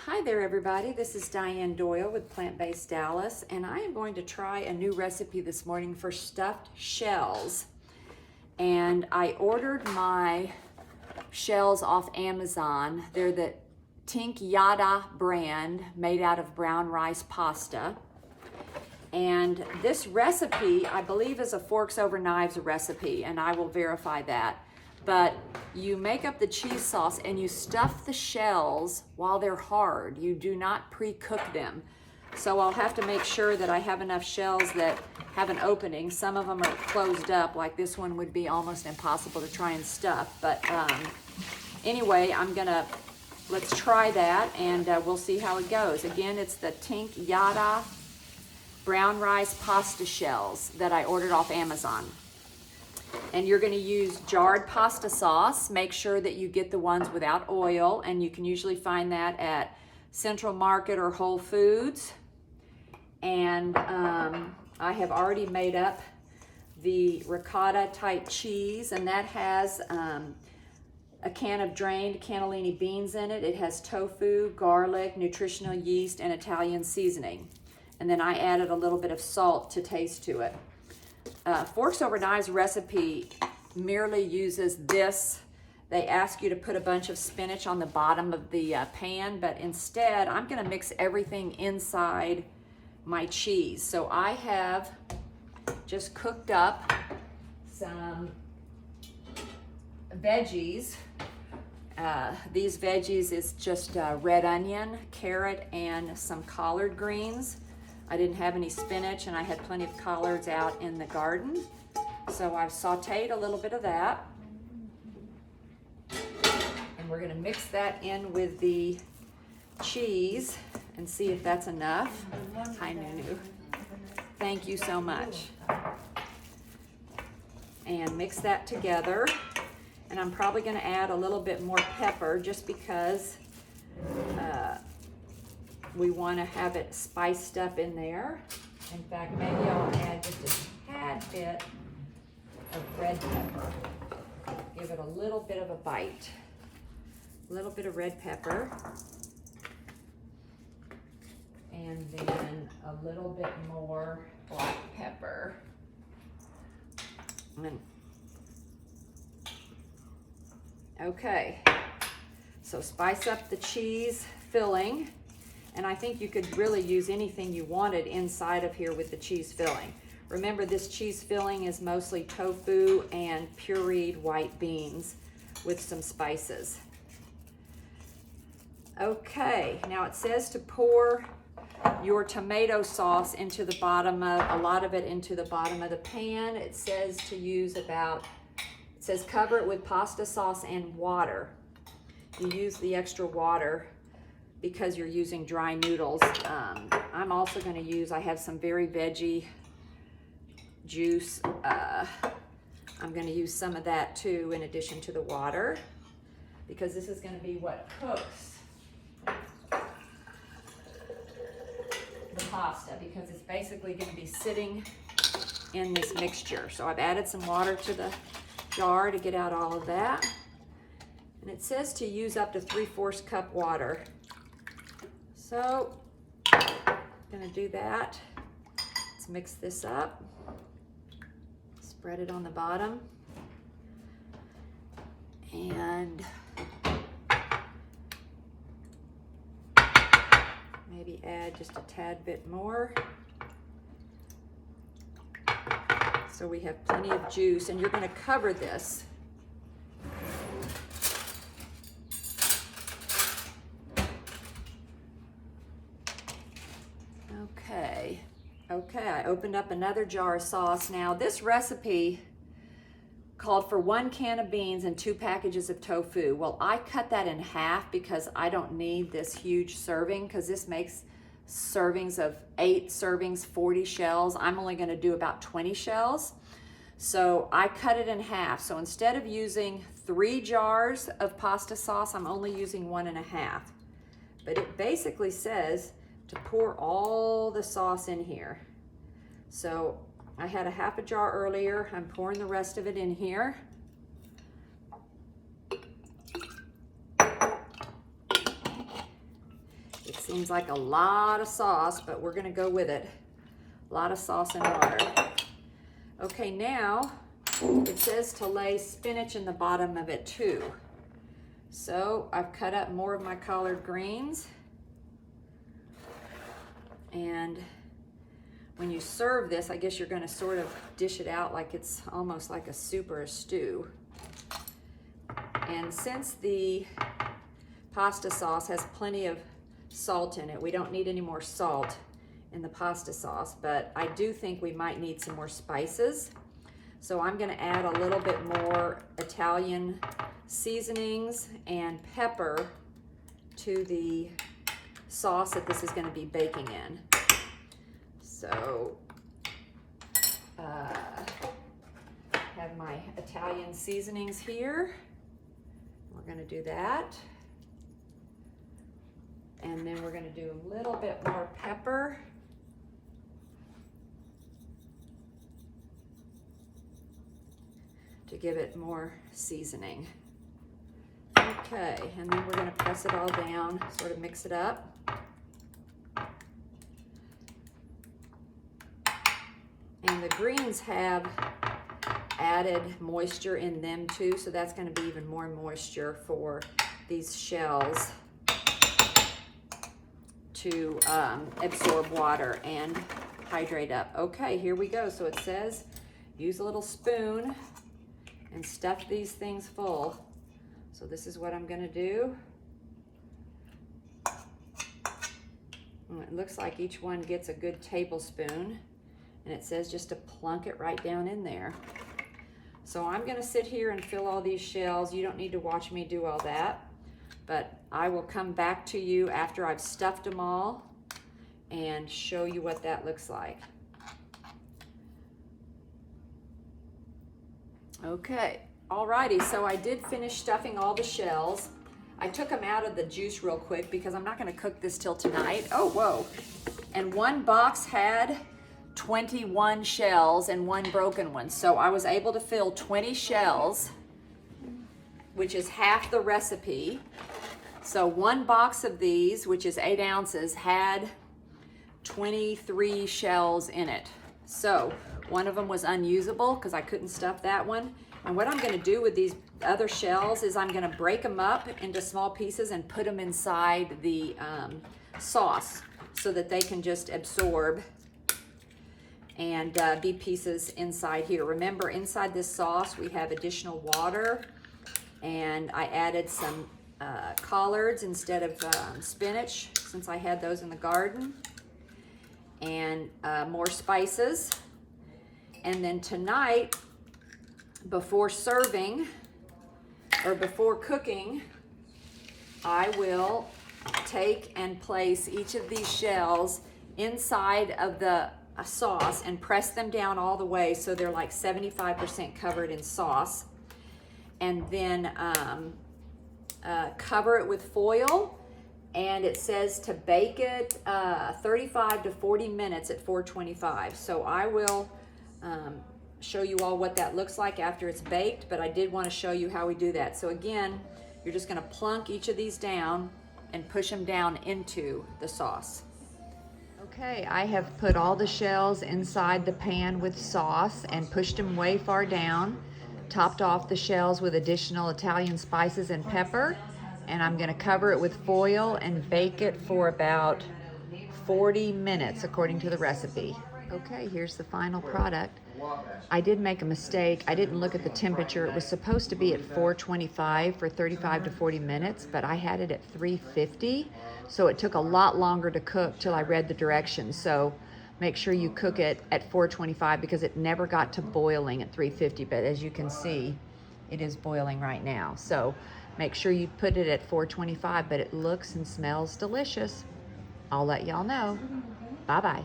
Hi there everybody, this is Diane Doyle with Plant Based Dallas, and I am going to try a new recipe this morning for stuffed shells. And I ordered my shells off Amazon. They're the Tink Yada brand, made out of brown rice pasta. And this recipe, I believe, is a forks over knives recipe, and I will verify that. But you make up the cheese sauce and you stuff the shells while they're hard. You do not pre-cook them. So I'll have to make sure that I have enough shells that have an opening. Some of them are closed up, like this one would be almost impossible to try and stuff. But anyway, let's try that and we'll see how it goes. Again, it's the Tink Yada brown rice pasta shells that I ordered off Amazon. And you're going to use jarred pasta sauce. Make sure that you get the ones without oil, and you can usually find that at Central Market or Whole Foods. And I have already made up the ricotta type cheese, and that has a can of drained cannellini beans in it. It has tofu, garlic, nutritional yeast, and Italian seasoning. And then I added a little bit of salt to taste to it. Forks Over Knives recipe merely uses this. They ask you to put a bunch of spinach on the bottom of the pan, but instead I'm going to mix everything inside my cheese. So I have just cooked up some veggies. These veggies is just red onion, carrot, and some collard greens. I didn't have any spinach, and I had plenty of collards out in the garden. So I've sauteed a little bit of that. And we're gonna mix that in with the cheese and see if that's enough. Hi, Nunu. Thank you so much. And mix that together. And I'm probably gonna add a little bit more pepper just because we want to have it spiced up in there. In fact, maybe I'll add just a tad bit of red pepper. Give it a little bit of a bite. A little bit of red pepper. And then a little bit more black pepper. Okay, so spice up the cheese filling. And I think you could really use anything you wanted inside of here with the cheese filling. Remember, this cheese filling is mostly tofu and pureed white beans with some spices. Okay, now it says to pour your tomato sauce into the bottom of, a lot of it into the bottom of the pan. It says to use it says cover it with pasta sauce and water. You use the extra water because you're using dry noodles. I'm also going to use, I have some very veggie juice. I'm going to use some of that too in addition to the water, because this is going to be what cooks the pasta, because it's basically going to be sitting in this mixture. So I've added some water to the jar to get out all of that. And it says to use up to 3/4 cup water. So I'm gonna do that. Let's mix this up. Spread it on the bottom. And maybe add just a tad bit more. So we have plenty of juice, and you're gonna cover this. Okay, I opened up another jar of sauce. Now, this recipe called for 1 can of beans and 2 packages of tofu. Well, I cut that in half because I don't need this huge serving, because this makes servings of 8 servings, 40 shells. I'm only going to do about 20 shells. So I cut it in half. So instead of using 3 jars of pasta sauce, I'm only using 1.5. But it basically says to pour all the sauce in here. So I had a half a jar earlier. I'm pouring the rest of it in here. It seems like a lot of sauce, but we're gonna go with it. A lot of sauce and water. Okay, now it says to lay spinach in the bottom of it too. So I've cut up more of my collard greens. And when you serve this, I guess you're gonna sort of dish it out like it's almost like a soup or a stew. And since the pasta sauce has plenty of salt in it, we don't need any more salt in the pasta sauce, but I do think we might need some more spices. So I'm gonna add a little bit more Italian seasonings and pepper to the sauce that this is gonna be baking in. So, have my Italian seasonings here. We're gonna do that. And then we're gonna do a little bit more pepper. To give it more seasoning. Okay, and then we're gonna press it all down, sort of mix it up. And the greens have added moisture in them too, so that's gonna be even more moisture for these shells to absorb water and hydrate up. Okay, here we go. So it says, use a little spoon and stuff these things full. So this is what I'm gonna do. And it looks like each one gets a good tablespoon, and it says just to plunk it right down in there. So I'm gonna sit here and fill all these shells. You don't need to watch me do all that, but I will come back to you after I've stuffed them all and show you what that looks like. Okay, alrighty, so I did finish stuffing all the shells. I took them out of the juice real quick because I'm not gonna cook this till tonight. Oh, whoa. And one box had 21 shells and one broken one. So I was able to fill 20 shells, which is half the recipe. So one box of these, which is 8 ounces, had 23 shells in it. So one of them was unusable because I couldn't stuff that one. And what I'm gonna do with these other shells is I'm gonna break them up into small pieces and put them inside the sauce so that they can just absorb and be pieces inside here. Remember, inside this sauce, we have additional water, and I added some collards instead of spinach, since I had those in the garden, and more spices. And then tonight, before serving, or before cooking, I will take and place each of these shells inside of the sauce and press them down all the way so they're like 75% covered in sauce. And then cover it with foil, and it says to bake it 35 to 40 minutes at 425. So I will show you all what that looks like after it's baked, but I did want to show you how we do that. So again, you're just going to plunk each of these down and push them down into the sauce. Okay, I have put all the shells inside the pan with sauce and pushed them way far down, topped off the shells with additional Italian spices and pepper, and I'm going to cover it with foil and bake it for about 40 minutes according to the recipe. Okay, here's the final product. I did make a mistake. I didn't look at the temperature. It was supposed to be at 425 for 35 to 40 minutes, but I had it at 350, so it took a lot longer to cook till I read the directions. So make sure you cook it at 425 because it never got to boiling at 350, but as you can see, it is boiling right now. So make sure you put it at 425, but it looks and smells delicious. I'll let y'all know. Bye-bye.